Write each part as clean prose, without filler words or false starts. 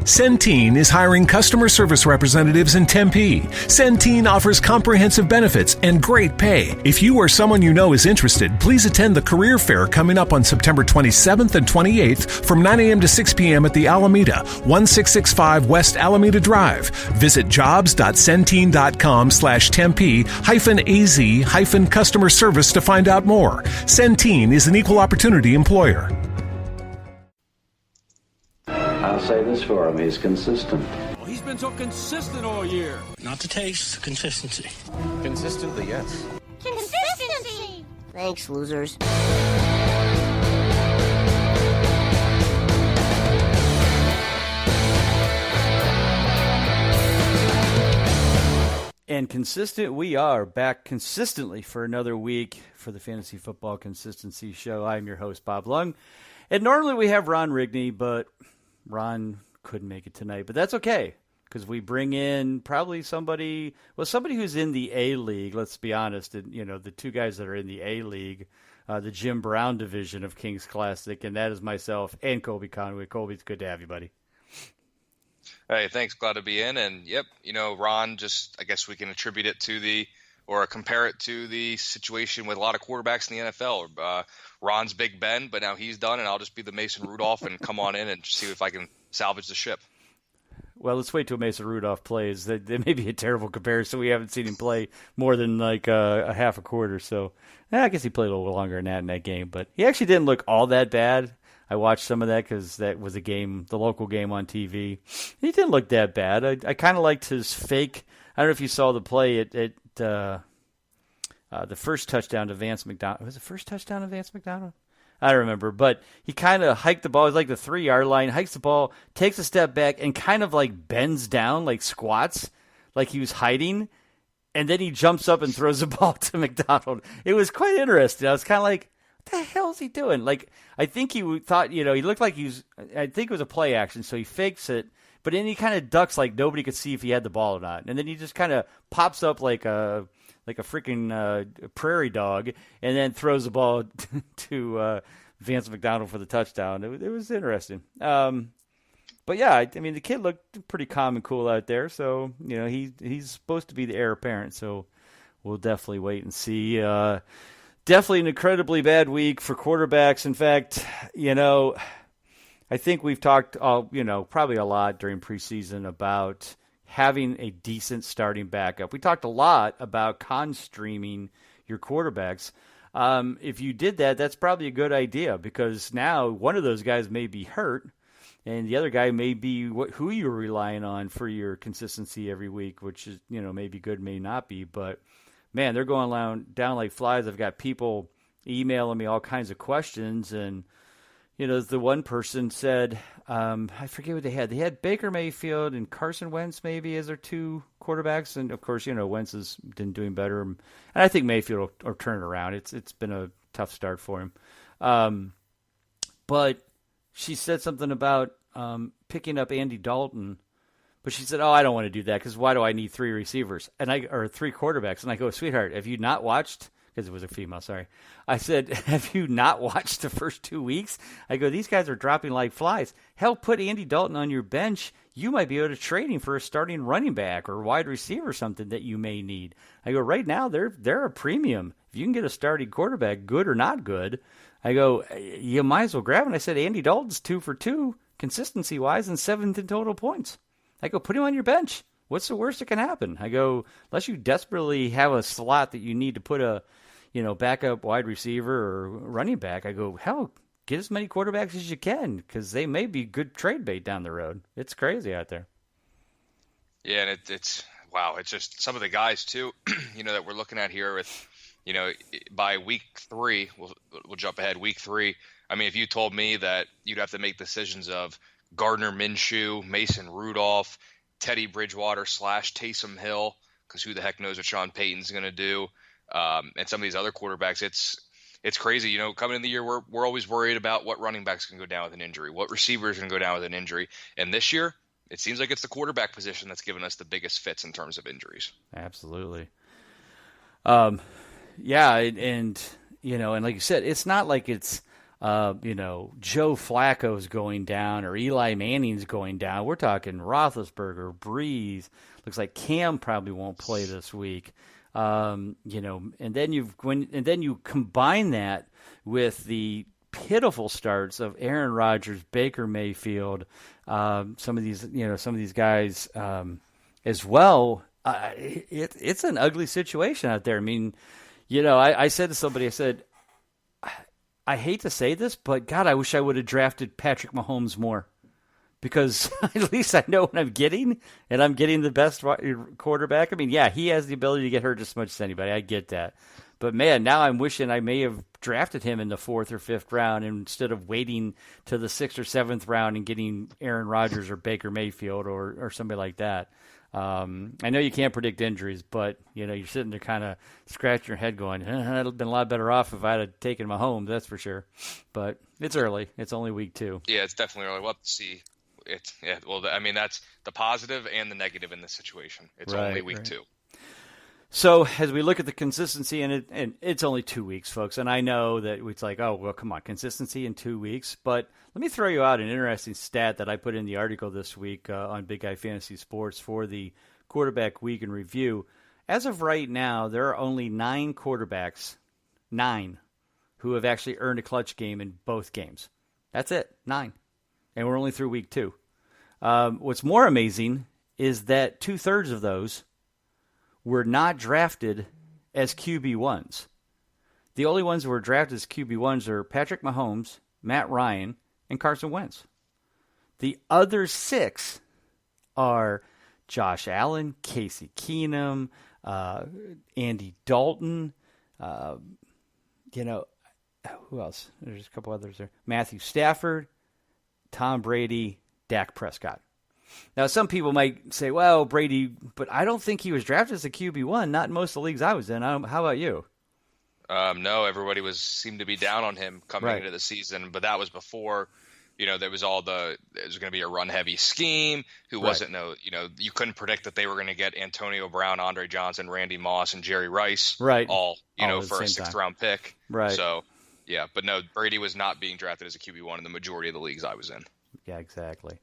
Centene is hiring customer service representatives in Tempe. Centene offers comprehensive benefits and great pay. If you or someone you know is interested, please attend the career fair coming up on September 27th and 28th from 9 a.m. to 6 p.m. at the Alameda, 1665 West Alameda Drive. Visit jobs.centene.com/Tempe-AZ-customer service to find out more. Centene is an equal opportunity employer. I'll say this for him, he's consistent. Well, he's been so consistent all year. Not the taste, consistency. Consistently, yes. Consistency! Thanks, losers. And consistent we are, back consistently for another week for the Fantasy Football Consistency Show. I'm your host, Bob Lung. And normally we have Ron Rigney, but Ron couldn't make it tonight. But that's okay, because we bring in probably somebody who's in the A-League, let's be honest. And, the two guys that are in the A-League, the Jim Brown division of King's Classic, and that is myself and Colby Conway. Colby, it's good to have you, buddy. Hey, thanks. Glad to be in. And, yep, Ron, I guess we can attribute it to compare it to the situation with a lot of quarterbacks in the NFL. Ron's Big Ben, but now he's done, and I'll just be the Mason Rudolph and come on in and see if I can salvage the ship. Well, let's wait till Mason Rudolph plays. That may be a terrible comparison. We haven't seen him play more than like a half a quarter. So I guess he played a little longer than that in that game. But he actually didn't look all that bad. I watched some of that because that was the local game on TV. He didn't look that bad. I kind of liked his fake. I don't know if you saw the play at the first touchdown to Vance McDonald. Was it first touchdown to Vance McDonald? I don't remember, but he kind of hiked the ball. It was like the 3-yard line, hikes the ball, takes a step back, and kind of like bends down, like squats, like he was hiding, and then he jumps up and throws the ball to McDonald. It was quite interesting. I was kind of like, what the hell is he doing? Like, I think he thought, he looked like I think it was a play action, so he fakes it, but then he kind of ducks like nobody could see if he had the ball or not. And then he just kind of pops up like a freaking prairie dog, and then throws the ball to Vance McDonald for the touchdown. It was interesting. But yeah, I mean, the kid looked pretty calm and cool out there. So, he's supposed to be the heir apparent. So we'll definitely wait and see. Definitely an incredibly bad week for quarterbacks. In fact, I think we've talked, probably a lot during preseason about having a decent starting backup. We talked a lot about streaming your quarterbacks. If you did that, that's probably a good idea, because now one of those guys may be hurt and the other guy may be who you're relying on for your consistency every week, which is, may be good, may not be. But, man, they're going down like flies. I've got people emailing me all kinds of questions, and the one person said, I forget what they had. They had Baker Mayfield and Carson Wentz maybe as their two quarterbacks. And, of course, Wentz has been doing better. And I think Mayfield will turn it around. It's been a tough start for him. But she said something about picking up Andy Dalton. But she said, I don't want to do that, because why do I need 3 receivers? Or 3 quarterbacks? And I go, sweetheart, have you not watched – because it was a female, sorry. I said, have you not watched the first 2 weeks? I go, these guys are dropping like flies. Hell, put Andy Dalton on your bench. You might be able to trade him for a starting running back or wide receiver or something that you may need. I go, right now, they're a premium. If you can get a starting quarterback, good or not good, I go, you might as well grab him. I said, Andy Dalton's 2 for 2, consistency-wise, and 7th in total points. I go, put him on your bench. What's the worst that can happen? I go, unless you desperately have a slot that you need to put a backup wide receiver or running back, I go, hell, get as many quarterbacks as you can, because they may be good trade bait down the road. It's crazy out there. Yeah, and it's wow. It's just some of the guys too, that we're looking at here with, by week 3, we'll jump ahead. Week 3. I mean, if you told me that you'd have to make decisions of Gardner Minshew, Mason Rudolph, Teddy Bridgewater / Taysom Hill, because who the heck knows what Sean Payton's going to do. And some of these other quarterbacks, it's crazy. Coming in the year, we're always worried about what running backs can go down with an injury, what receivers can go down with an injury. And this year, it seems like it's the quarterback position that's given us the biggest fits in terms of injuries. Absolutely. Yeah, and like you said, it's not like it's Joe Flacco's going down or Eli Manning's going down. We're talking Roethlisberger, Breeze. Looks like Cam probably won't play this week. And then you combine that with the pitiful starts of Aaron Rodgers, Baker Mayfield, some of these guys as well. It's an ugly situation out there. I mean, I said to somebody, I said, I hate to say this, but God, I wish I would have drafted Patrick Mahomes more, because at least I know what I'm getting, and I'm getting the best quarterback. I mean, yeah, he has the ability to get hurt just as much as anybody. I get that. But, man, now I'm wishing I may have drafted him in the 4th or 5th round instead of waiting to the 6th or 7th round and getting Aaron Rodgers or Baker Mayfield or somebody like that. I know you can't predict injuries, but you're sitting there kind of scratching your head going, I'd have been a lot better off if I had taken Mahomes, that's for sure. But it's early. It's only week 2. Yeah, it's definitely early. We'll have to see. That's the positive and the negative in this situation. It's only week 2. So as we look at the consistency, and it's only 2 weeks, folks, and I know that it's like, oh, well, come on, consistency in 2 weeks. But let me throw you out an interesting stat that I put in the article this week on Big Guy Fantasy Sports for the Quarterback Week in Review. As of right now, there are only 9 quarterbacks, 9, who have actually earned a clutch game in both games. That's it, 9. And we're only through week 2. What's more amazing is that 2/3 of those were not drafted as QB1s. The only ones who were drafted as QB1s are Patrick Mahomes, Matt Ryan, and Carson Wentz. The other 6 are Josh Allen, Casey Keenum, Andy Dalton, who else? There's a couple others there. Matthew Stafford, Tom Brady, Dak Prescott. Now, some people might say, well, Brady, but I don't think he was drafted as a QB1, not in most of the leagues I was in. How about you? No, everybody seemed to be down on him coming into the season, but that was before, there was it was going to be a run-heavy scheme. You couldn't predict that they were going to get Antonio Brown, Andre Johnson, Randy Moss, and Jerry Rice, all for a 6th-round pick. Right. So, yeah, but no, Brady was not being drafted as a QB1 in the majority of the leagues I was in. Yeah, exactly.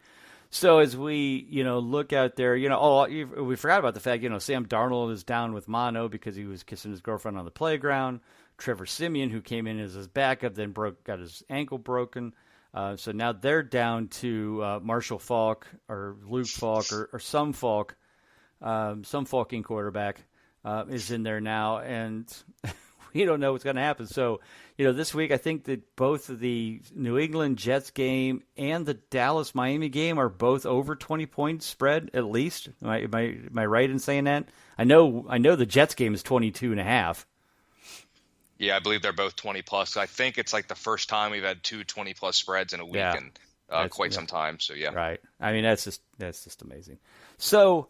So as we, look out there, we forgot about the fact, Sam Darnold is down with mono because he was kissing his girlfriend on the playground. Trevor Siemian, who came in as his backup, then got his ankle broken. So now they're down to Marshall Faulk or Luke Falk or some Falk, some Falking quarterback is in there now, and we don't know what's going to happen. So, this week I think that both the New England Jets game and the Dallas-Miami game are both over 20 points spread at least. Am I right in saying that? I know the Jets game is 22.5. Yeah, I believe they're both 20+. I think it's like the first time we've had 2 20+ spreads in a week in quite some time. So, yeah. Right. I mean, that's just amazing. So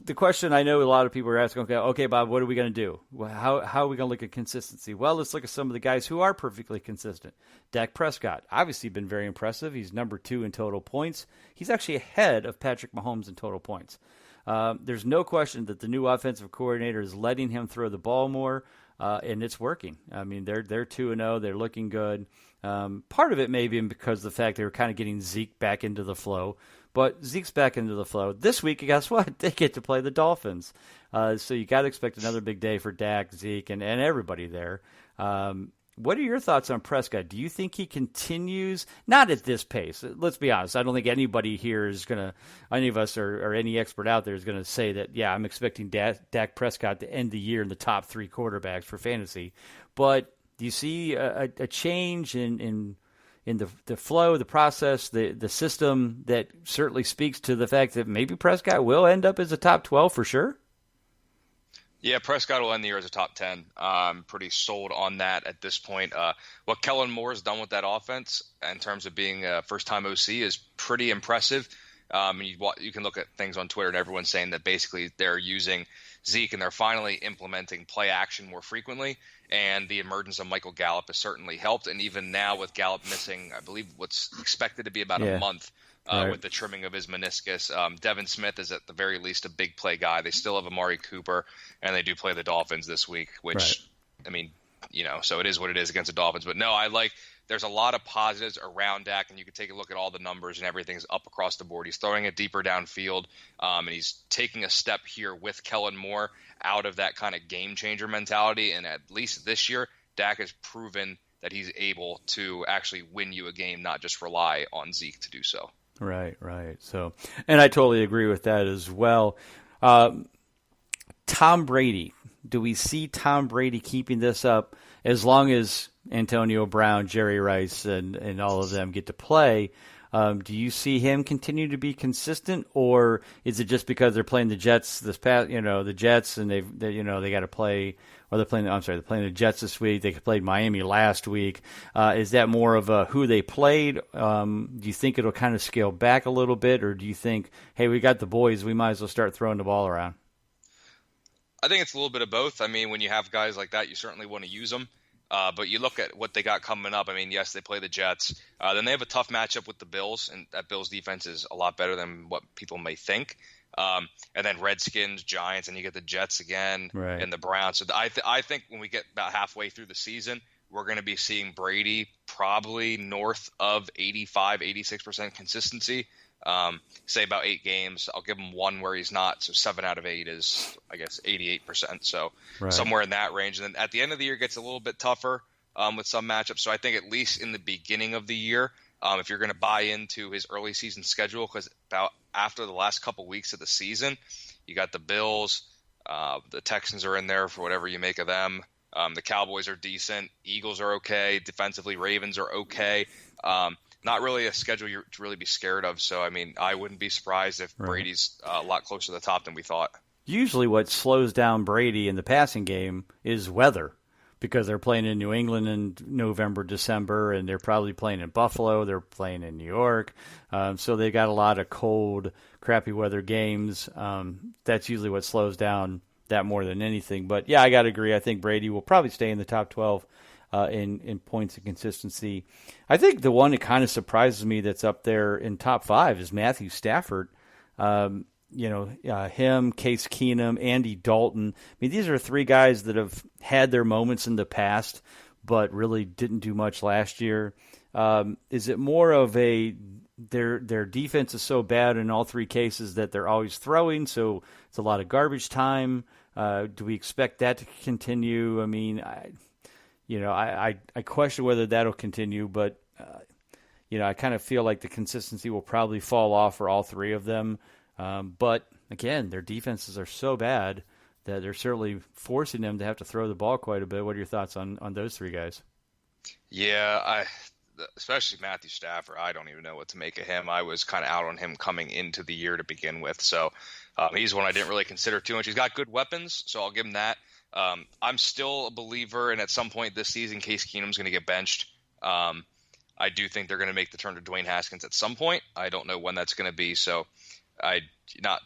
the question I know a lot of people are asking, okay, Bob, what are we going to do? Well, how are we going to look at consistency? Well, let's look at some of the guys who are perfectly consistent. Dak Prescott, obviously been very impressive. He's number 2 in total points. He's actually ahead of Patrick Mahomes in total points. There's no question that the new offensive coordinator is letting him throw the ball more, and it's working. I mean, they're 2-0. They're looking good. Part of it may be because of the fact they were kind of getting Zeke back into the flow. But Zeke's back into the flow. This week, guess what? They get to play the Dolphins. So you got to expect another big day for Dak, Zeke, and everybody there. What are your thoughts on Prescott? Do you think he continues? Not at this pace. Let's be honest. I don't think anybody here is going to, any of us or any expert out there is going to say that, yeah, I'm expecting Dak Prescott to end the year in the top 3 quarterbacks for fantasy. But do you see a change in the flow, the process, the system that certainly speaks to the fact that maybe Prescott will end up as a top 12 for sure? Yeah, Prescott will end the year as a top 10. I'm pretty sold on that at this point. What Kellen Moore has done with that offense in terms of being a first-time OC is pretty impressive. You can look at things on Twitter and everyone's saying that basically they're using Zeke and they're finally implementing play action more frequently. And the emergence of Michael Gallup has certainly helped. And even now with Gallup missing, I believe what's expected to be about a month with the trimming of his meniscus, Devin Smith is at the very least a big play guy. They still have Amari Cooper, and they do play the Dolphins this week, which, I mean, so it is what it is against the Dolphins. But no, there's a lot of positives around Dak, and you can take a look at all the numbers and everything's up across the board. He's throwing it deeper downfield, and he's taking a step here with Kellen Moore out of that kind of game changer mentality. And at least this year, Dak has proven that he's able to actually win you a game, not just rely on Zeke to do so. Right. So, and I totally agree with that as well. Tom Brady. Do we see Tom Brady keeping this up as long as Antonio Brown, Jerry Rice, and all of them get to play? Do you see him continue to be consistent, or is it just because they're playing the Jets this past, the Jets, and they got to play, or they're playing the Jets this week. They played Miami last week. Is that more of a who they played? Do you think it'll kind of scale back a little bit, or do you think, hey, we got the boys, we might as well start throwing the ball around? I think it's a little bit of both. I mean, when you have guys like that, you certainly want to use them. But you look at what they got coming up. I mean, yes, they play the Jets. Then they have a tough matchup with the Bills, and that Bills defense is a lot better than what people may think. And then Redskins, Giants, and you get the Jets again, right, and the Browns. So I think when we get about halfway through the season, we're going to be seeing Brady probably north of 85, 86% consistency. Say about 8 games. I'll give him one where he's not. So 7 out of 8 is, I guess, 88%. So right, somewhere in that range. And then at the end of the year, it gets a little bit tougher with some matchups. So I think at least in the beginning of the year, if you're going to buy into his early season schedule, because about after the last couple weeks of the season, you got the Bills, the Texans are in there for whatever you make of them. The Cowboys are decent. Eagles are okay. Defensively, Ravens are okay. Not really a schedule to really be scared of. So, I mean, I wouldn't be surprised if Brady's a lot closer to the top than we thought. Usually what slows down Brady in the passing game is weather, because they're playing in New England in November, December, and they're probably playing in Buffalo. They're playing in New York. So they got a lot of cold, crappy weather games. That's usually what slows down that more than anything. But, yeah, I got to agree. I think Brady will probably stay in the top 12 in points and consistency. I think the one that kind of surprises me that's up there in top 5 is Matthew Stafford. Him, Case Keenum, Andy Dalton. I mean, these are 3 guys that have had their moments in the past, but really didn't do much last year. Is it more of their defense is so bad in all 3 cases that they're always throwing, so it's a lot of garbage time? Do we expect that to continue? I mean, I question whether that'll continue, but I kind of feel like the consistency will probably fall off for all 3 of them. But again, their defenses are so bad that they're certainly forcing them to have to throw the ball quite a bit. What are your thoughts on those 3 guys? Yeah, especially Matthew Stafford. I don't even know what to make of him. I was kind of out on him coming into the year to begin with. So he's one I didn't really consider too much. He's got good weapons, so I'll give him that. I'm still a believer, and at some point this season, Case Keenum's going to get benched. I do think they're going to make the turn to Dwayne Haskins at some point. I don't know when that's going to be, so not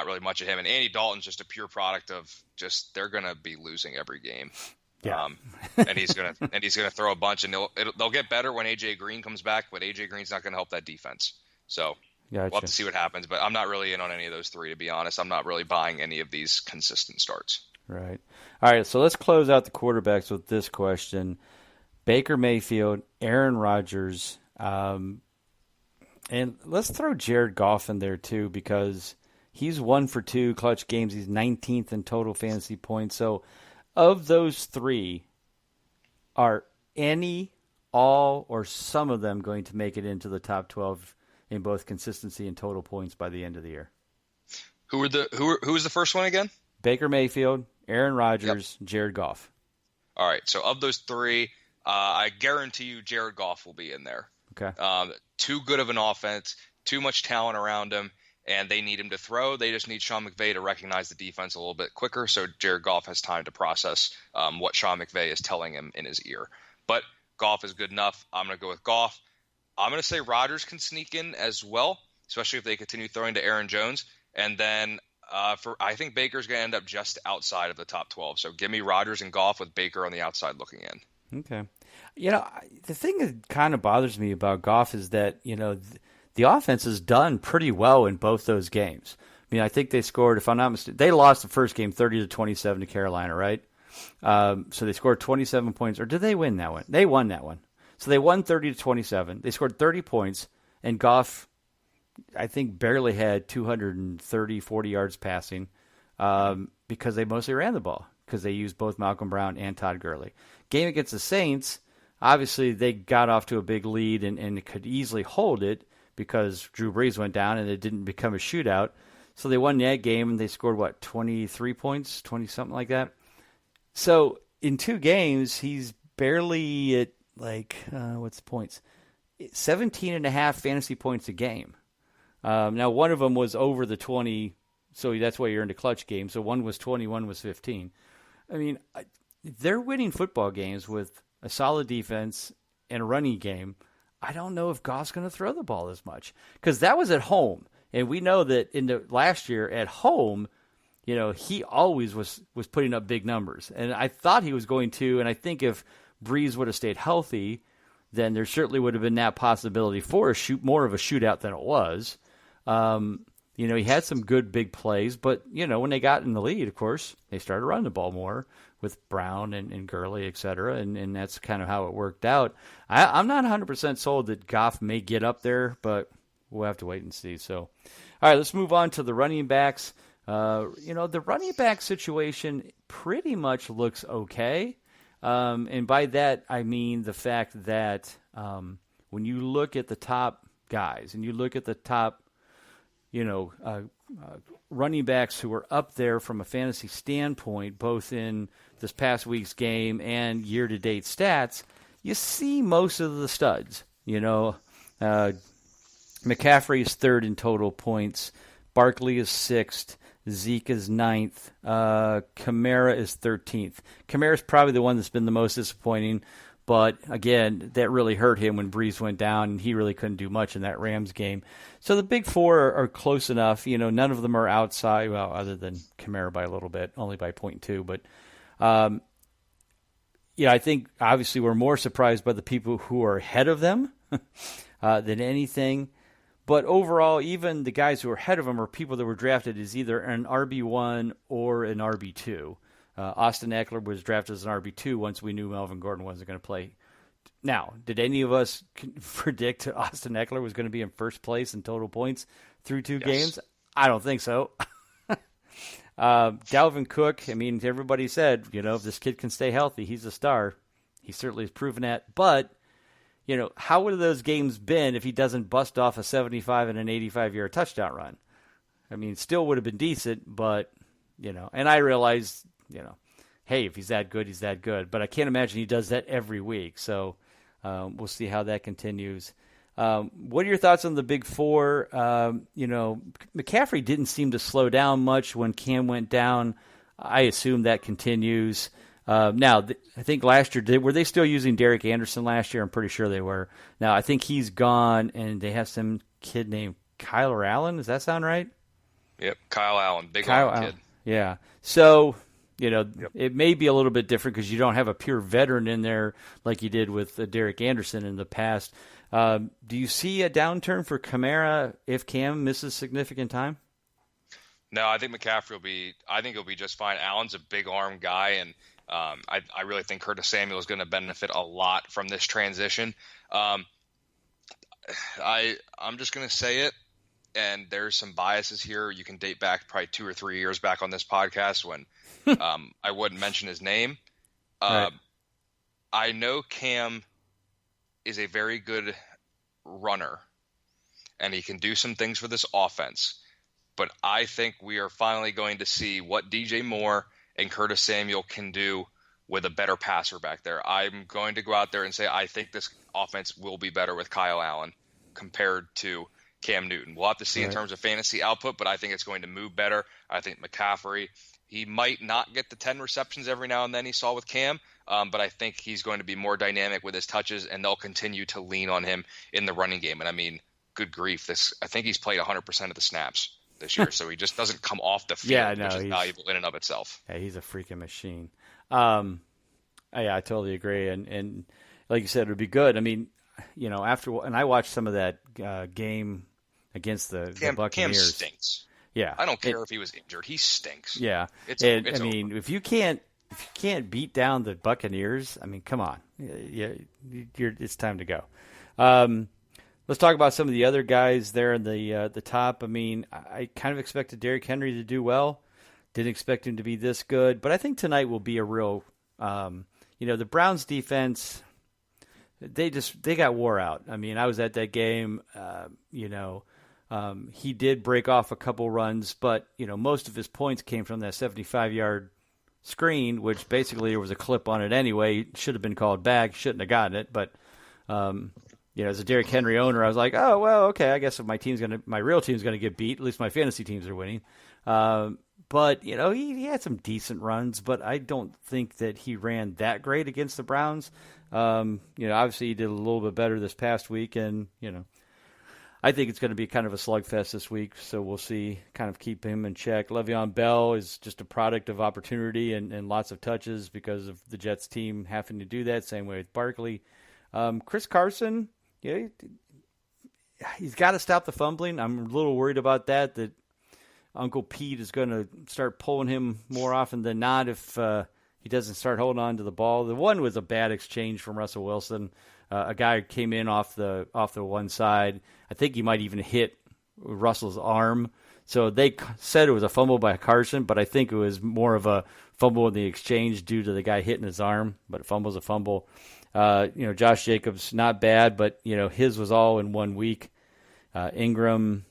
really much of him. And Andy Dalton's just a pure product of just they're going to be losing every game. Yeah. And he's going to throw a bunch, and they'll get better when AJ Green comes back, but AJ Green's not going to help that defense. So gotcha. We'll have to see what happens, but I'm not really in on any of those 3, to be honest. I'm not really buying any of these consistent starts. Right. All right, so let's close out the quarterbacks with this question. Baker Mayfield, Aaron Rodgers, and let's throw Jared Goff in there too, because he's 1 for 2 clutch games. He's 19th in total fantasy points. So of those 3, are any, all, or some of them going to make it into the top 12 in both consistency and total points by the end of the year? Who was the first one again? Baker Mayfield, Aaron Rodgers, yep. Jared Goff. All right, so of those 3, I guarantee you Jared Goff will be in there. Okay. Too good of an offense, too much talent around him, and they need him to throw. They just need Sean McVay to recognize the defense a little bit quicker, so Jared Goff has time to process what Sean McVay is telling him in his ear. But Goff is good enough. I'm going to go with Goff. I'm going to say Rodgers can sneak in as well, especially if they continue throwing to Aaron Jones. And then I think Baker's going to end up just outside of the top 12. So give me Rodgers and Goff with Baker on the outside looking in. Okay. The thing that kind of bothers me about Goff is that, the offense has done pretty well in both those games. I mean, I think they scored, if I'm not mistaken, they lost the first game 30-27 to Carolina, right? So they scored 27 points. Or did they win that one? They won that one. So they won 30-27. They scored 30 points, and Goff, I think, barely had 230, 40 yards passing because they mostly ran the ball because they used both Malcolm Brown and Todd Gurley. Game against the Saints, obviously they got off to a big lead and could easily hold it because Drew Brees went down and it didn't become a shootout. So they won that game and they scored, 23 points, 20 something like that. So in 2 games, he's barely at what's the points? 17.5 fantasy points a game. Now one of them was over the 20, so that's why you're into clutch games. So one was 20, one was 15. I mean, they're winning football games with a solid defense and a running game. I don't know if Goff's going to throw the ball as much because that was at home. And we know that in the last year at home, he always was putting up big numbers. And I thought he was going to, and I think if Breeze would have stayed healthy, then there certainly would have been that possibility for more of a shootout than it was. He had some good big plays, but, when they got in the lead, of course, they started running the ball more with Brown and Gurley, et cetera, and that's kind of how it worked out. I'm not 100% sold that Goff may get up there, but we'll have to wait and see. So, all right, let's move on to the running backs. The running back situation pretty much looks okay. And by that, I mean the fact that when you look at the top guys and you look at the top, running backs who are up there from a fantasy standpoint, both in this past week's game and year-to-date stats, you see most of the studs. McCaffrey is 3rd in total points. Barkley is 6th. Zeke is 9th. Kamara is 13th. Kamara is probably the one that's been the most disappointing, but again, that really hurt him when Breeze went down, and he really couldn't do much in that Rams game. So the big 4 are close enough. None of them are outside, well, other than Kamara by a little bit, only by 0.2. But, I think obviously we're more surprised by the people who are ahead of them than anything. But overall, even the guys who are ahead of them are people that were drafted as either an RB1 or an RB2. Austin Eckler was drafted as an RB2 once we knew Melvin Gordon wasn't going to play. Now, did any of us predict Austin Eckler was going to be in first place in total points through 2 games? I don't think so. Dalvin Cook, everybody said, if this kid can stay healthy, he's a star. He certainly has proven that. But how would those games been if he doesn't bust off a 75 and an 85-yard touchdown run? Still would have been decent, but, and I realized, hey, if he's that good, he's that good. But I can't imagine he does that every week. So we'll see how that continues. What are your thoughts on the big 4? McCaffrey didn't seem to slow down much when Cam went down. I assume that continues. Now, I think last year, were they still using Derek Anderson last year? I'm pretty sure they were. Now, I think he's gone, and they have some kid named Kyler Allen. Does that sound right? Yep, Kyle Allen, big arm kid. Yeah. So, It may be a little bit different because you don't have a pure veteran in there like you did with Derek Anderson in the past. Do you see a downturn for Kamara if Cam misses significant time? No, I think McCaffrey he'll be just fine. Allen's a big arm guy, and I really think Curtis Samuel is going to benefit a lot from this transition. I'm just going to say it, and there's some biases here. You can date back probably 2 or 3 years back on this podcast when I wouldn't mention his name. Right. I know Cam is a very good runner, and he can do some things for this offense. But I think we are finally going to see what DJ Moore and Curtis Samuel can do with a better passer back there. I'm going to go out there and say I think this offense will be better with Kyle Allen compared to Cam Newton. We'll have to see in terms of fantasy output, but I think it's going to move better. I think McCaffrey, he might not get the 10 receptions every now and then he saw with Cam, but I think he's going to be more dynamic with his touches, and they'll continue to lean on him in the running game. And good grief, I think he's played 100% of the snaps this year, so he just doesn't come off the field, which is valuable in and of itself. Yeah, he's a freaking machine. I totally agree, and like you said, it would be good. And I watched some of that game against the Buccaneers. Cam stinks. Yeah, I don't care if he was injured; he stinks. Yeah, it's over. if you can't if you can't beat down the Buccaneers, I mean, come on. It's time to go. Let's talk about some of the other guys there in the top. I mean, I kind of expected Derrick Henry to do well. Didn't expect him to be this good. But I think tonight will be a real the Browns defense, they got wore out. I mean, I was at that game. He did break off a couple runs, but, most of his points came from that 75-yard screen, which basically there was a clip on it anyway. Should have been called back. Shouldn't have gotten it. But, as a Derrick Henry owner, I was like, oh, well, okay, I guess if my real team's going to get beat, at least my fantasy teams are winning. But, he had some decent runs, but I don't think that he ran that great against the Browns. Obviously he did a little bit better this past week, and, I think it's going to be kind of a slugfest this week, so we'll see, kind of keep him in check. Le'Veon Bell is just a product of opportunity and lots of touches because of the Jets team having to do that, same way with Barkley. Chris Carson, he's got to stop the fumbling. I'm a little worried about that Uncle Pete is going to start pulling him more often than not if he doesn't start holding on to the ball. The one was a bad exchange from Russell Wilson. A guy came in off the one side. I think he might even hit Russell's arm. So they said it was a fumble by Carson, but I think it was more of a fumble in the exchange due to the guy hitting his arm. But a fumble's a fumble. Josh Jacobs, not bad, but his was all in 1 week. Ingram,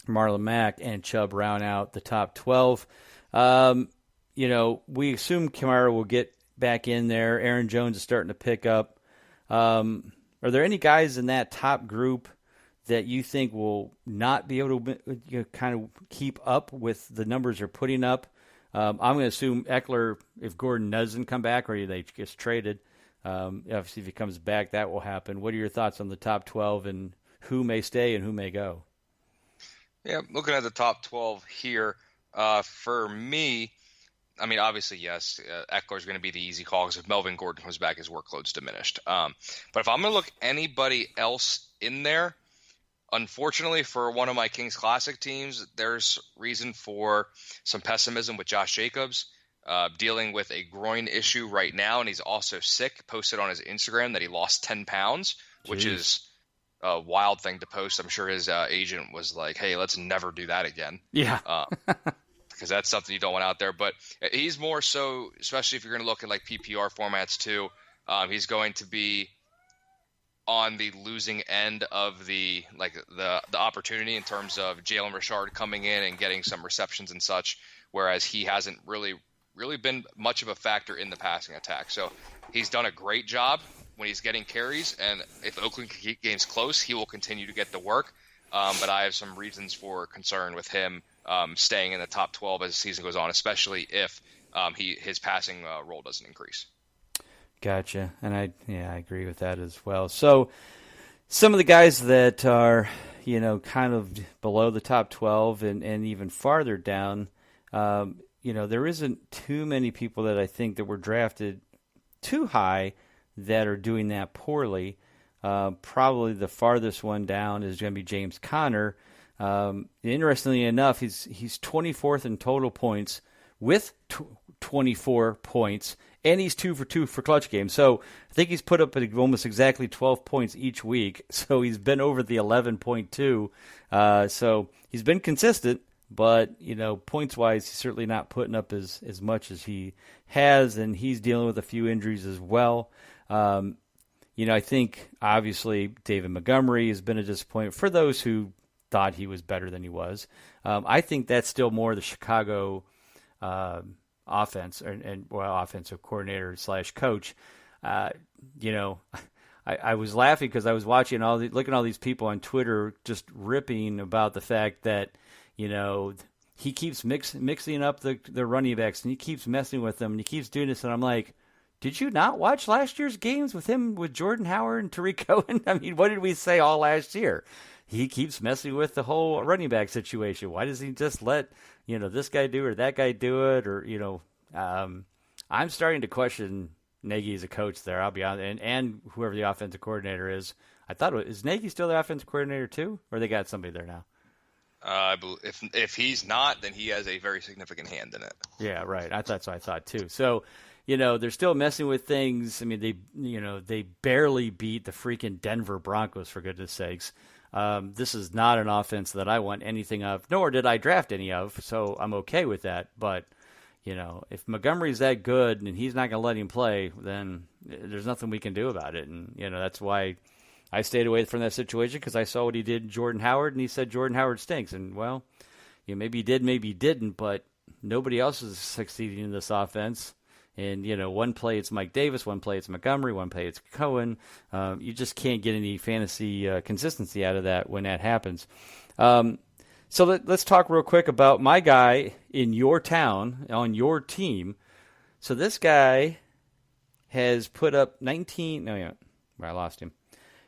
Marlon Mack, and Chubb round out the top 12. We assume Kamara will get back in there. Aaron Jones is starting to pick up. Are there any guys in that top group that you think will not be able to kind of keep up with the numbers they're putting up? I'm going to assume Eckler, if Gordon doesn't come back or they gets traded, obviously if he comes back, that will happen. What are your thoughts on the top 12 and who may stay and who may go? Yeah, looking at the top 12 here, for me, I mean, obviously, yes, Eckler's going to be the easy call because if Melvin Gordon comes back, his workload's diminished. But if I'm going to look anybody else in there, unfortunately for one of my Kings Classic teams, there's reason for some pessimism with Josh Jacobs, dealing with a groin issue right now, and he's also sick. Posted on his Instagram that he lost 10 pounds, which is a wild thing to post. I'm sure his agent was like, hey, let's never do that again. Yeah. Because that's something you don't want out there. But he's more so, especially if you're going to look at like PPR formats too, he's going to be on the losing end of the opportunity in terms of Jalen Richard coming in and getting some receptions and such, whereas he hasn't really been much of a factor in the passing attack. So he's done a great job when he's getting carries, and if Oakland can keep games close, he will continue to get the work. But I have some reasons for concern with him staying in the top 12 as the season goes on, especially if his passing role doesn't increase. Gotcha. And I agree with that as well. So some of the guys that are, kind of below the top 12 and even farther down, there isn't too many people that I think that were drafted too high that are doing that poorly. Probably the farthest one down is going to be James Conner. Interestingly enough, he's 24th in total points with 24 points, and he's 2 for 2 for clutch games. So I think he's put up almost exactly 12 points each week. So he's been over the 11.2. So he's been consistent, but points-wise, he's certainly not putting up as much as he has, and he's dealing with a few injuries as well. I think obviously David Montgomery has been a disappointment for those who thought he was better than he was. I think that's still more the Chicago offensive coordinator / coach. I was laughing because I was watching looking at all these people on Twitter just ripping about the fact that he keeps mixing up the running backs and he keeps messing with them and he keeps doing this, and I'm like, did you not watch last year's games with Jordan Howard and Tariq Cohen? I mean, what did we say all last year? He keeps messing with the whole running back situation. Why does he just let, this guy do it or that guy do it? Or, I'm starting to question Nagy as a coach there. I'll be honest. And whoever the offensive coordinator is. Is Nagy still the offensive coordinator too? Or they got somebody there now? If he's not, then he has a very significant hand in it. Yeah, right. That's what I thought too. So, they're still messing with things. I mean, they barely beat the freaking Denver Broncos, for goodness sakes. This is not an offense that I want anything of, nor did I draft any of, so I'm okay with that. But, if Montgomery's that good and he's not going to let him play, then there's nothing we can do about it. And, that's why I stayed away from that situation, because I saw what he did to Jordan Howard, and he said Jordan Howard stinks. And, well, maybe he did, maybe he didn't, but nobody else is succeeding in this offense. And, one play it's Mike Davis, one play it's Montgomery, one play it's Cohen. You just can't get any fantasy consistency out of that when that happens. So let's talk real quick about my guy in your town, on your team. So this guy has put up I lost him.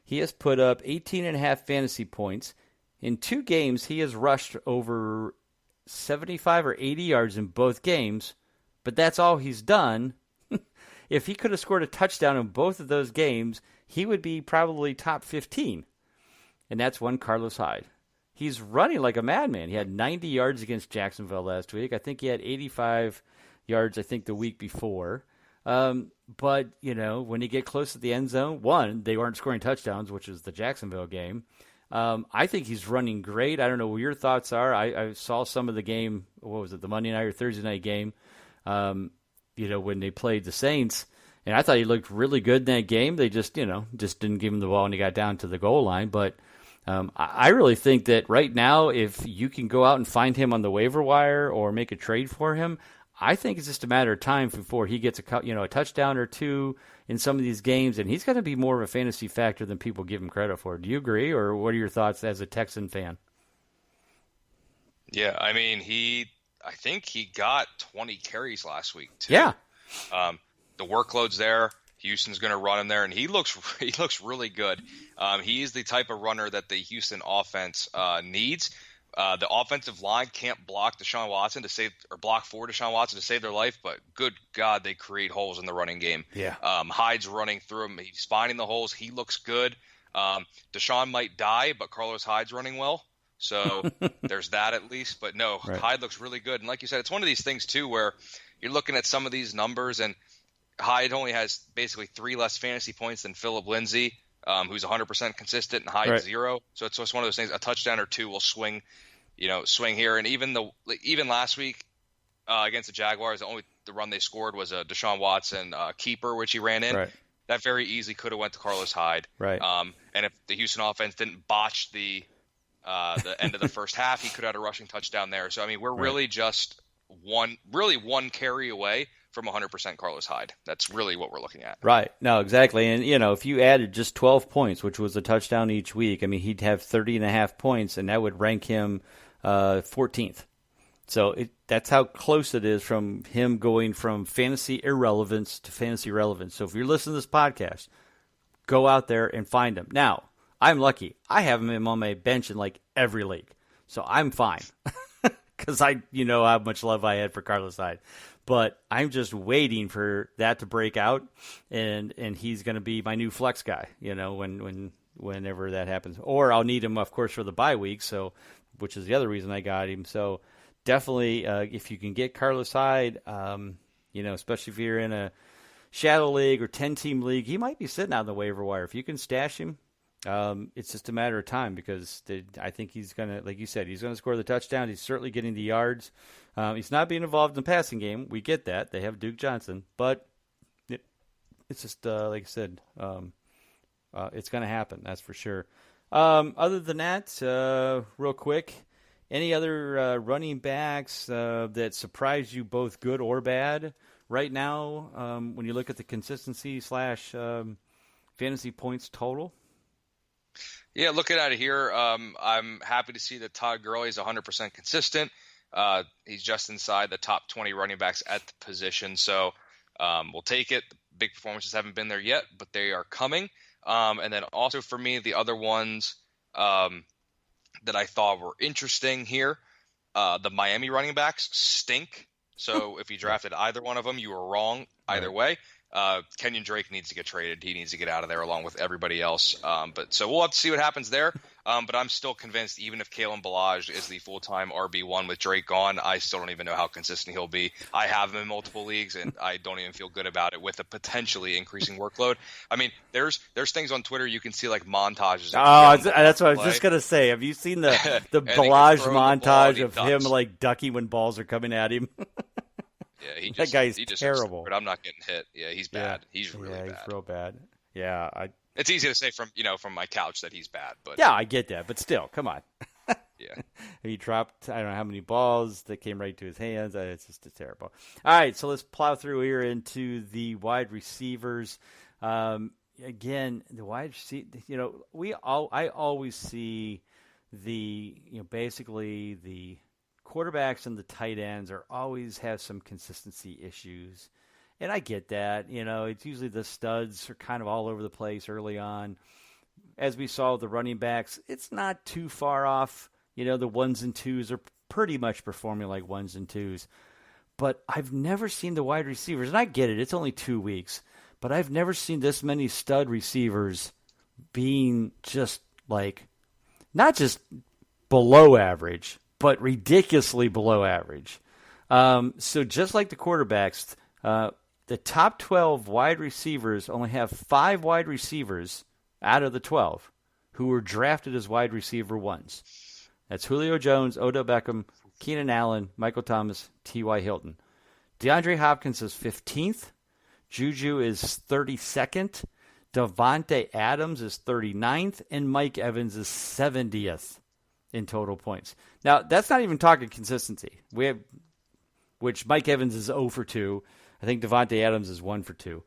He has put up 18.5 fantasy points. In 2 games, he has rushed over 75 or 80 yards in both games. But that's all he's done. If he could have scored a touchdown in both of those games, he would be probably top 15. And that's one Carlos Hyde. He's running like a madman. He had 90 yards against Jacksonville last week. I think he had 85 yards, the week before. But, when you get close to the end zone, one, they weren't scoring touchdowns, which is the Jacksonville game. I think he's running great. I don't know what your thoughts are. I saw some of the game, the Monday night or Thursday night game, when they played the Saints, and I thought he looked really good in that game. They just didn't give him the ball when he got down to the goal line. But I really think that right now, if you can go out and find him on the waiver wire or make a trade for him, I think it's just a matter of time before he gets a touchdown or two in some of these games, and he's going to be more of a fantasy factor than people give him credit for. Do you agree, or what are your thoughts as a Texan fan? Yeah, I mean, I think he got 20 carries last week too. Yeah. The workload's there. Houston's going to run him there, and he looks really good. He's the type of runner that the Houston offense needs. The offensive line can't block Deshaun Watson block for Deshaun Watson to save their life, but good God, they create holes in the running game. Yeah. Hyde's running through him. He's finding the holes. He looks good. Deshaun might die, but Carlos Hyde's running well. So there's that at least. But no, right. Hyde looks really good. And like you said, it's one of these things too where you're looking at some of these numbers, and Hyde only has basically 3 less fantasy points than Phillip Lindsay, who's 100% consistent, and Hyde 0. So it's just one of those things. A touchdown or two will swing here. And even last week against the Jaguars, the run they scored was a Deshaun Watson keeper, which he ran in. Right. That very easily could have went to Carlos Hyde. Right. And if the Houston offense didn't botch the end of the first half, he could have had a rushing touchdown there. So, I mean, we're really just one carry away from 100% Carlos Hyde. That's really what we're looking at. Right. No, exactly. And, if you added just 12 points, which was a touchdown each week, I mean, he'd have 30.5 points, and that would rank him 14th. So that's how close it is from him going from fantasy irrelevance to fantasy relevance. So if you're listening to this podcast, go out there and find him. Now, I'm lucky. I have him on my bench in like every league. So I'm fine because how much love I had for Carlos Hyde. But I'm just waiting for that to break out, and he's going to be my new flex guy, whenever that happens. Or I'll need him, of course, for the bye week, which is the other reason I got him. So definitely, if you can get Carlos Hyde, especially if you're in a shadow league or 10-team league, he might be sitting on the waiver wire. If you can stash him, it's just a matter of time because I think he's going to, like you said, he's going to score the touchdown. He's certainly getting the yards. He's not being involved in the passing game. We get that. They have Duke Johnson. But it's just, like I said, it's going to happen. That's for sure. Other than that, real quick, any other running backs that surprised you both good or bad right now when you look at the consistency / fantasy points total? Yeah, looking at it here, I'm happy to see that Todd Gurley is 100% consistent. He's just inside the top 20 running backs at the position, so we'll take it. The big performances haven't been there yet, but they are coming. And then also for me, the other ones that I thought were interesting here, the Miami running backs stink. So if you drafted either one of them, you were wrong either way. Kenyon Drake needs to get traded. He needs to get out of there along with everybody else. But so we'll have to see what happens there. But I'm still convinced, even if Kalen Ballage is the full-time RB1 with Drake gone, I still don't even know how consistent he'll be. I have him in multiple leagues, and I don't even feel good about it with a potentially increasing workload. I mean, there's things on Twitter you can see like montages. That's what I was just gonna say. Have you seen the Ballage montage of him like ducking when balls are coming at him? Yeah, that guy's terrible. But I'm not getting hit. Yeah, he's bad. Yeah. He's really bad. He's real bad. Yeah, it's easy to say from my couch that he's bad, but yeah, I get that. But still, come on. Yeah, he dropped I don't know how many balls that came right to his hands. It's just terrible. All right, so let's plow through here into the wide receivers. Again, the wide receiver. I always see basically the quarterbacks and the tight ends always have some consistency issues. And I get that. It's usually the studs are kind of all over the place early on. As we saw with the running backs, it's not too far off. The ones and twos are pretty much performing like ones and twos. But I've never seen the wide receivers, and I get it. It's only 2 weeks. But I've never seen this many stud receivers being just like, not just below average, but ridiculously below average. So just like the quarterbacks, the top 12 wide receivers only have 5 wide receivers out of the 12 who were drafted as wide receiver ones. That's Julio Jones, Odell Beckham, Keenan Allen, Michael Thomas, T.Y. Hilton. DeAndre Hopkins is 15th. Juju is 32nd. Davante Adams is 39th. And Mike Evans is 70th in total points. Now, that's not even talking consistency. Which Mike Evans is 0 for 2. I think Davante Adams is 1 for 2.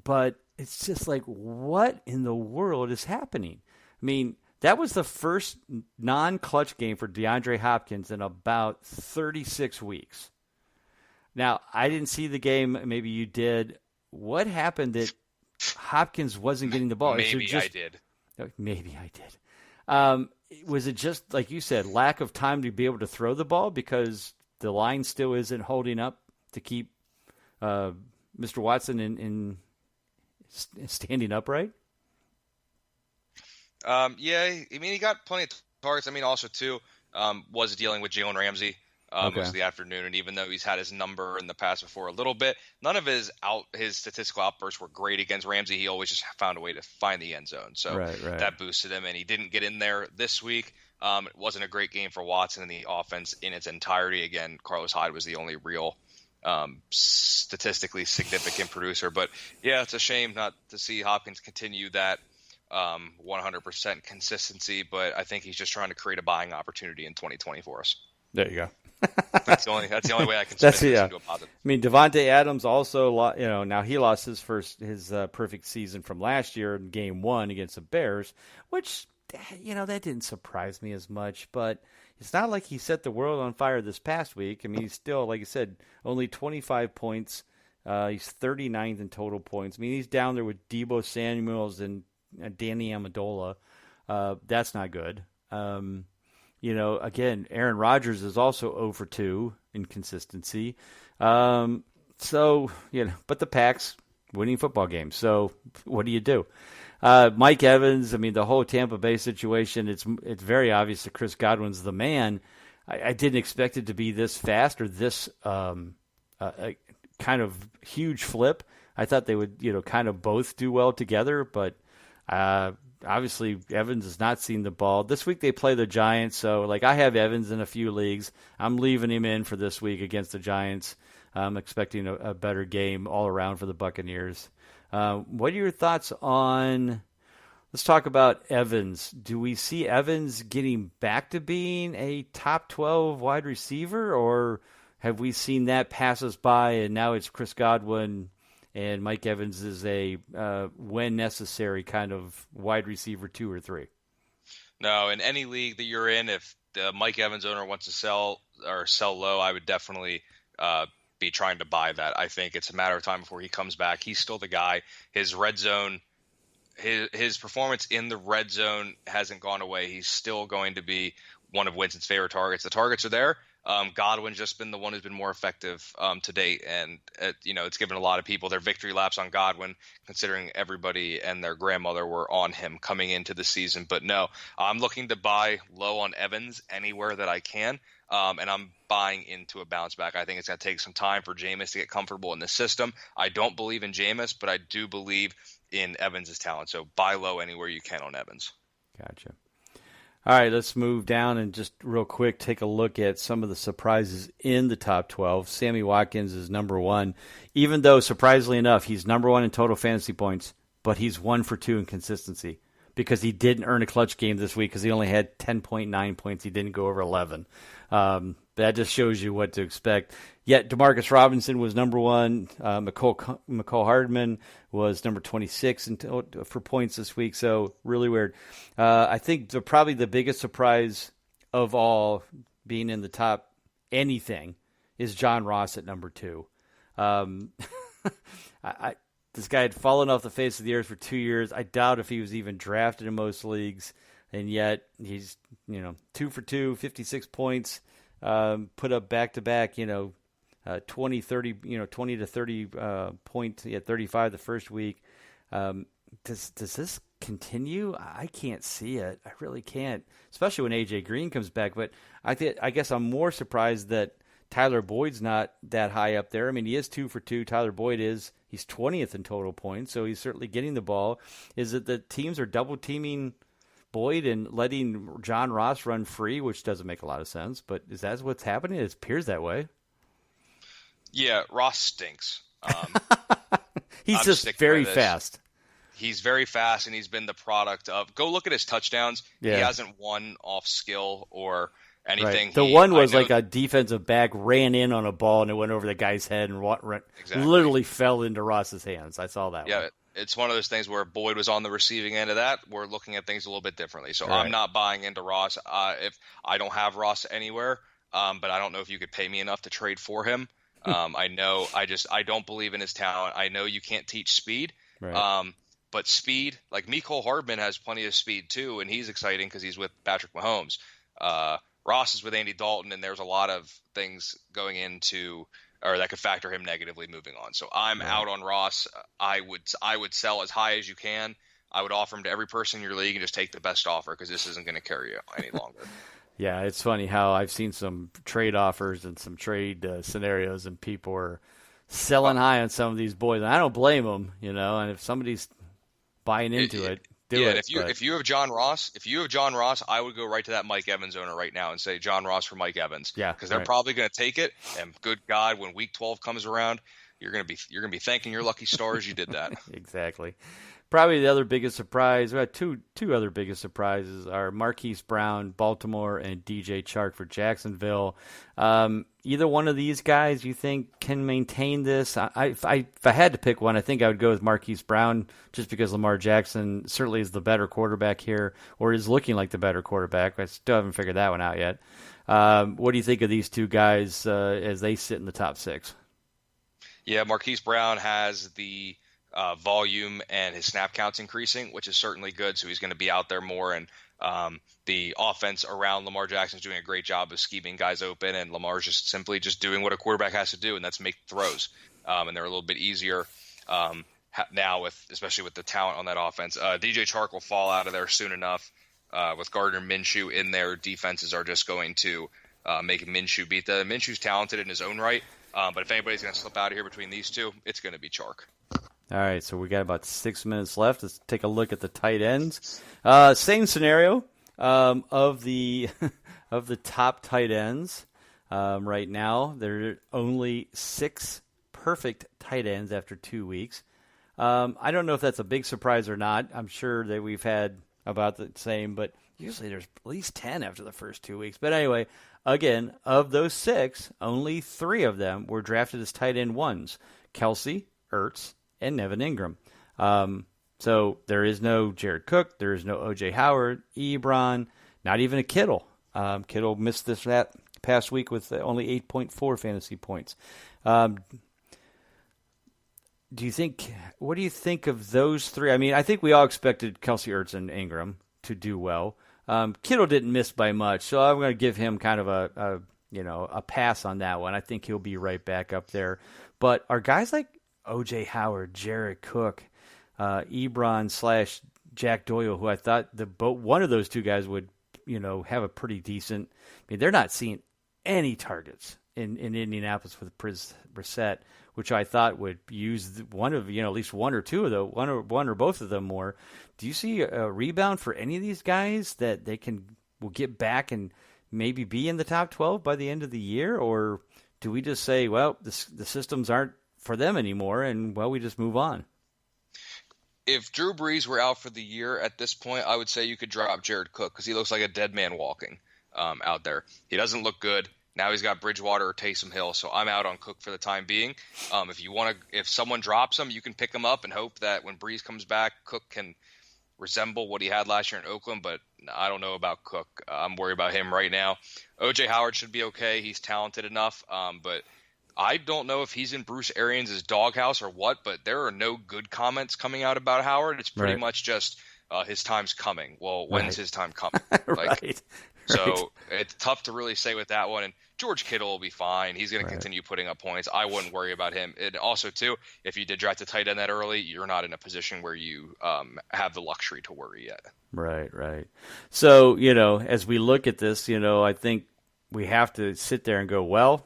But it's just like, what in the world is happening? I mean, that was the first non-clutch game for DeAndre Hopkins in about 36 weeks. Now, I didn't see the game. Maybe you did. What happened that Hopkins wasn't getting the ball? Maybe I did. Maybe I did. Was it just, like you said, lack of time to be able to throw the ball because the line still isn't holding up to keep Mr. Watson in standing upright? Yeah, I mean, he got plenty of targets. I mean, also, too, was dealing with Jalen Ramsey most of the afternoon, and even though he's had his number in the past before a little bit, none of his statistical outbursts were great against Ramsey. He always just found a way to find the end zone, so that boosted him, and he didn't get in there this week. It wasn't a great game for Watson and the offense in its entirety. Again, Carlos Hyde was the only real statistically significant producer, but yeah, it's a shame not to see Hopkins continue that 100% consistency, but I think he's just trying to create a buying opportunity in 2020 for us. There you go. That's the only way I can spin this into a positive. I mean, Davante Adams also, now he lost his perfect season from last year in Game 1 against the Bears, which that didn't surprise me as much. But it's not like he set the world on fire this past week. I mean, he's still, like I said, only 25 points. He's 39th in total points. I mean, he's down there with Deebo Samuels and Danny Amendola. That's not good. Again, Aaron Rodgers is also 0 for 2 in consistency. But the Pac's winning football games. So what do you do? Mike Evans, I mean, the whole Tampa Bay situation, it's very obvious that Chris Godwin's the man. I didn't expect it to be this fast or this kind of huge flip. I thought they would, kind of both do well together, but obviously Evans has not seen the ball. This week they play the Giants, so I have Evans in a few leagues. I'm leaving him in for this week against the Giants. I'm expecting a better game all around for the Buccaneers. What are your thoughts on, let's talk about Evans. Do we see Evans getting back to being a top 12 wide receiver, or have we seen that pass us by and now it's Chris Godwin and Mike Evans is a when necessary kind of wide receiver 2 or 3? No, in any league that you're in, if the Mike Evans owner wants to sell low, I would definitely be trying to buy that. I think it's a matter of time before he comes back. He's still the guy. His red zone, his performance in the red zone hasn't gone away. He's still going to be one of Winston's favorite targets. The targets are there. Godwin's just been the one who's been more effective to date, and it's given a lot of people their victory laps on Godwin, considering everybody and their grandmother were on him coming into the season. But no, I'm looking to buy low on Evans anywhere that I can, and I'm buying into a bounce back. I think it's going to take some time for Jameis to get comfortable in the system. I don't believe in Jameis, but I do believe in Evans' talent. So buy low anywhere you can on Evans. Gotcha. All right, let's move down and just real quick take a look at some of the surprises in the top 12. Sammy Watkins is number one, even though, surprisingly enough, he's number one in total fantasy points, but he's 1 for 2 in consistency because he didn't earn a clutch game this week because he only had 10.9 points. He didn't go over 11. That just shows you what to expect. Yet Demarcus Robinson was number one. McCole Hardman was number 26 for points this week. So really weird. I think probably the biggest surprise of all being in the top anything is John Ross at number 2. This guy had fallen off the face of the earth for 2 years. I doubt if he was even drafted in most leagues. And yet he's, 2 for 2, 56 points, put up back-to-back, 20 to 30 points. He had 35 the first week. Does this continue? I can't see it. I really can't, especially when A.J. Green comes back. But I guess I'm more surprised that Tyler Boyd's not that high up there. I mean, he is 2 for 2. Tyler Boyd is. He's 20th in total points, so he's certainly getting the ball. Is it that teams are double-teaming Boyd and letting John Ross run free, which doesn't make a lot of sense, but is that what's happening? It appears that way. Yeah, Ross stinks. He's just very fast. He's very fast, and he's been the product of – go look at his touchdowns. Yeah. He hasn't won off skill or anything. Right. The one was like a defensive back ran in on a ball, and it went over the guy's head and literally fell into Ross's hands. I saw that one. Yeah, it's one of those things where Boyd was on the receiving end of that. We're looking at things a little bit differently. So right. I'm not buying into Ross. If I don't have Ross anywhere, but I don't know if you could pay me enough to trade for him. I don't believe in his talent. I know you can't teach speed. Right. But speed, like Mecole Hardman has plenty of speed too, and he's exciting because he's with Patrick Mahomes. Ross is with Andy Dalton, and there's a lot of things going into or that could factor him negatively moving on. So I'm out on Ross. I would sell as high as you can. I would offer him to every person in your league and just take the best offer because this isn't going to carry you any longer. Yeah, it's funny how I've seen some trade offers and some trade scenarios, and people are selling high on some of these boys. And I don't blame them, and if somebody's buying into it, do it. If you have John Ross, I would go right to that Mike Evans owner right now and say John Ross for Mike Evans. Yeah, because they're probably going to take it. And good God, when Week 12 comes around, you're going to be thanking your lucky stars you did that. Exactly. Probably the other biggest surprise. We had two other biggest surprises are Marquise Brown, Baltimore, and DJ Chark for Jacksonville. Either one of these guys you think can maintain this? If I had to pick one, I think I would go with Marquise Brown just because Lamar Jackson certainly is the better quarterback here, or is looking like the better quarterback. I still haven't figured that one out yet. What do you think of these two guys as they sit in the top 6? Yeah, Marquise Brown has the volume and his snap counts increasing, which is certainly good. So he's going to be out there more, and the offense around Lamar Jackson is doing a great job of scheming guys open, and Lamar's just simply doing what a quarterback has to do, and that's make throws. And they're a little bit easier now, especially with the talent on that offense. DJ Chark will fall out of there soon enough. With Gardner Minshew in there, defenses are just going to make Minshew beat them. Minshew's talented in his own right, but if anybody's going to slip out of here between these two, it's going to be Chark. All right, so we got about 6 minutes left. Let's take a look at the tight ends. Same scenario of the top tight ends. Right now, there are only 6 perfect tight ends after 2 weeks. I don't know if that's a big surprise or not. I'm sure that we've had about the same, but usually there's at least 10 after the first 2 weeks. But anyway, again, of those 6, only 3 of them were drafted as tight end ones: Kelsey, Ertz, and Nevin Ingram. So there is no Jared Cook. There is no O.J. Howard, Ebron, not even a Kittle. Kittle missed that past week with only 8.4 fantasy points. What do you think of those 3? I mean, I think we all expected Kelsey, Ertz, and Ingram to do well. Kittle didn't miss by much, so I'm going to give him kind of a pass on that one. I think he'll be right back up there. But are guys like O.J. Howard, Jared Cook, Ebron / Jack Doyle, who I thought one of those two guys would, have a pretty decent. I mean, they're not seeing any targets in Indianapolis with Brissett, which I thought would use one of, at least one or two of the one or both of them more. Do you see a rebound for any of these guys that will get back and maybe be in the top 12 by the end of the year, or do we just say, well, the systems aren't for them anymore, and we just move on? If Drew Brees were out for the year at this point, I would say you could drop Jared Cook because he looks like a dead man walking out there. He doesn't look good. Now he's got Bridgewater or Taysom Hill, so I'm out on Cook for the time being. If someone drops him, you can pick him up and hope that when Brees comes back, Cook can resemble what he had last year in Oakland, but I don't know about Cook. I'm worried about him right now. O.J. Howard should be okay. He's talented enough, but I don't know if he's in Bruce Arians' doghouse or what, but there are no good comments coming out about Howard. It's pretty much just his time's coming. Well, when's his time coming? Right. So it's tough to really say with that one. And George Kittle will be fine. He's going to continue putting up points. I wouldn't worry about him. And also, too, if you did draft a tight end that early, you're not in a position where you have the luxury to worry yet. Right. So, as we look at this, I think we have to sit there and go, well,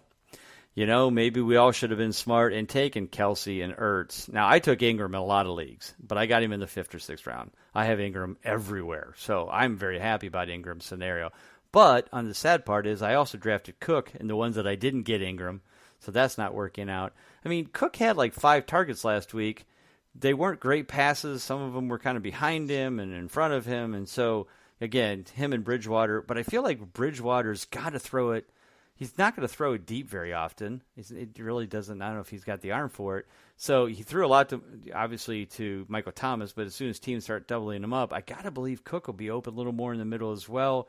maybe we all should have been smart and taken Kelsey and Ertz. Now, I took Ingram in a lot of leagues, but I got him in the 5th or 6th round. I have Ingram everywhere, so I'm very happy about Ingram's scenario. But on the sad part is I also drafted Cook in the ones that I didn't get Ingram, so that's not working out. I mean, Cook had like 5 targets last week. They weren't great passes. Some of them were kind of behind him and in front of him, and so, again, him and Bridgewater. But I feel like Bridgewater's got to throw it. He's not going to throw it deep very often. It really doesn't. I don't know if he's got the arm for it. So he threw a lot obviously to Michael Thomas, but as soon as teams start doubling him up, I got to believe Cook will be open a little more in the middle as well.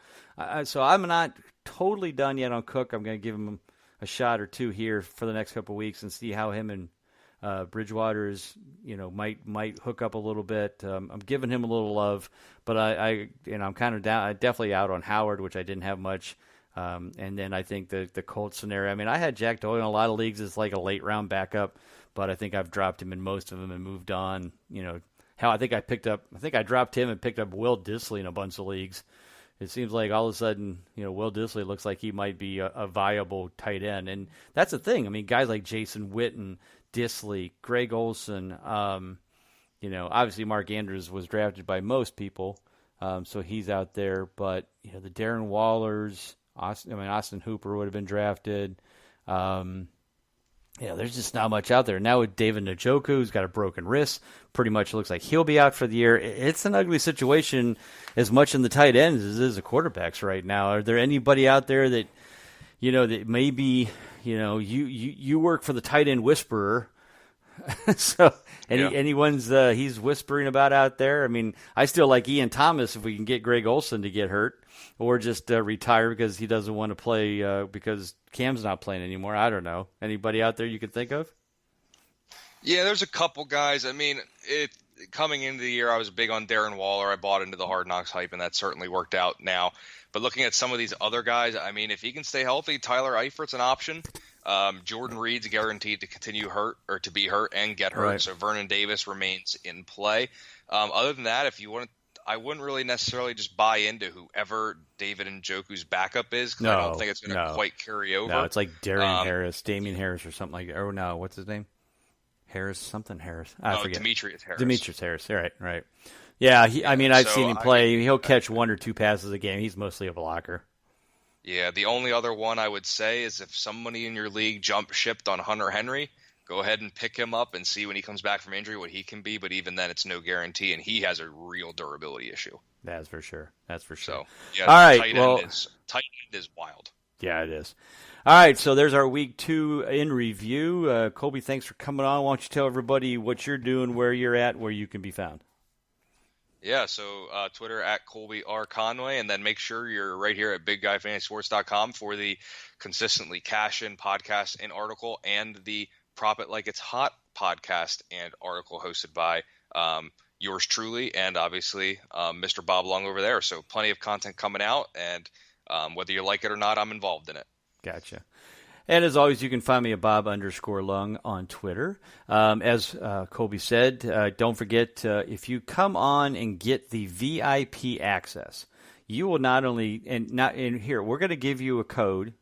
So I'm not totally done yet on Cook. I'm going to give him a shot or two here for the next couple of weeks and see how him and Bridgewater's, might hook up a little bit. I'm giving him a little love, but I'm kind of down. I'm definitely out on Howard, which I didn't have much. And then I think the Colts scenario, I mean, I had Jack Doyle in a lot of leagues as like a late round backup, but I think I've dropped him in most of them and moved on. I think I dropped him and picked up Will Dissly in a bunch of leagues. It seems like all of a sudden, Will Dissly looks like he might be a viable tight end. And that's the thing. I mean, guys like Jason Witten, Dissly, Greg Olsen, obviously Mark Andrews was drafted by most people. So he's out there, but the Darren Wallers, Austin Hooper would have been drafted. There's just not much out there. Now with David Njoku, who's got a broken wrist, pretty much looks like he'll be out for the year. It's an ugly situation as much in the tight ends as it is the quarterbacks right now. Are there anybody out there that, that maybe, you work for the tight end whisperer? So any ones he's whispering about out there? I mean, I still like Ian Thomas if we can get Greg Olsen to get hurt or just retire because he doesn't want to play because Cam's not playing anymore. I don't know. Anybody out there you could think of? Yeah, there's a couple guys. I mean, coming into the year, I was big on Darren Waller. I bought into the Hard Knocks hype, and that certainly worked out now. But looking at some of these other guys, I mean, if he can stay healthy, Tyler Eifert's an option. Jordan Reed's guaranteed to continue hurt or to be hurt and get hurt. Right. So Vernon Davis remains in play. Other than that, I wouldn't really necessarily just buy into whoever David Njoku's backup is because I don't think it's going to quite carry over. No, it's like Damian Harris or something like that. Oh, no, what's his name? Harris. I forget. Demetrius Harris. Demetrius Harris. Right. Yeah, I've seen him play. He'll catch 1 or 2 passes a game. He's mostly a blocker. Yeah, the only other one I would say is if somebody in your league jump shipped on Hunter Henry, go ahead and pick him up and see when he comes back from injury what he can be. But even then, it's no guarantee, and he has a real durability issue. That's for sure. So, yeah, all right. Tight end is wild. Yeah, it is. All right, so there's our week 2 in review. Colby, thanks for coming on. Why don't you tell everybody what you're doing, where you're at, where you can be found? Yeah, so Twitter at Colby R. Conway, and then make sure you're right here at BigGuyFantasySports.com for the Consistently Cash In podcast and article and the Prop It Like It's Hot podcast and article hosted by yours truly and obviously Mr. Bob Lung over there. So plenty of content coming out, and whether you like it or not, I'm involved in it. Gotcha. And as always, you can find me at Bob_Lung on Twitter. As Colby said, don't forget, if you come on and get the VIP access, you will not only, and here, we're going to give you a code.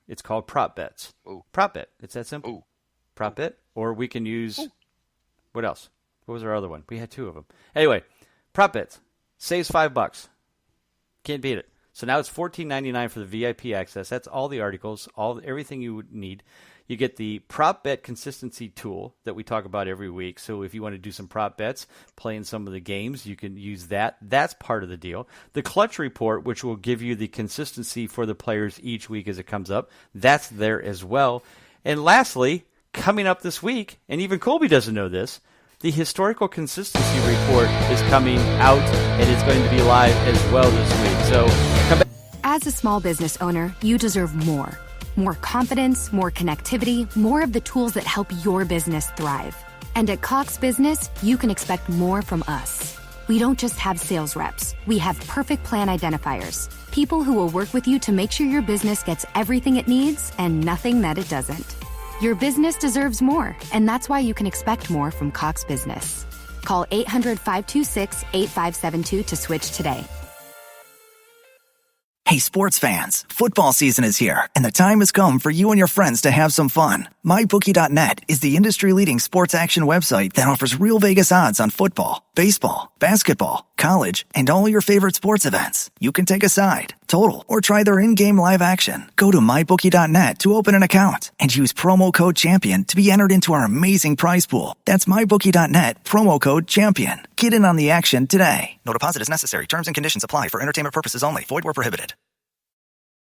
It's called Prop Bets. Ooh. Prop Bet. It's that simple. Ooh. Prop Bet. Or we can use, what else? What was our other one? We had 2 of them. Anyway, Prop Bets. Saves $5. Can't beat it. So now it's $14.99 for the VIP access. That's all the articles, everything you would need. You get the prop bet consistency tool that we talk about every week. So if you want to do some prop bets, play in some of the games, you can use that. That's part of the deal. The clutch report, which will give you the consistency for the players each week as it comes up, that's there as well. And lastly, coming up this week, and even Colby doesn't know this, the historical consistency report is coming out, and it's going to be live as well this week. So come back. As a small business owner, you deserve more. More confidence, more connectivity, more of the tools that help your business thrive. And at Cox Business, you can expect more from us. We don't just have sales reps. We have perfect plan identifiers. People who will work with you to make sure your business gets everything it needs and nothing that it doesn't. Your business deserves more, and that's why you can expect more from Cox Business. Call 800-526-8572 to switch today. Hey, sports fans, football season is here, and the time has come for you and your friends to have some fun. MyBookie.net is the industry-leading sports action website that offers real Vegas odds on football, baseball, basketball, college, and all your favorite sports events. You can take a side, total, or try their in-game live action. Go to MyBookie.net to open an account and use promo code CHAMPION to be entered into our amazing prize pool. That's MyBookie.net, promo code CHAMPION. Get in on the action today. No deposit is necessary. Terms and conditions apply for entertainment purposes only. Void where prohibited.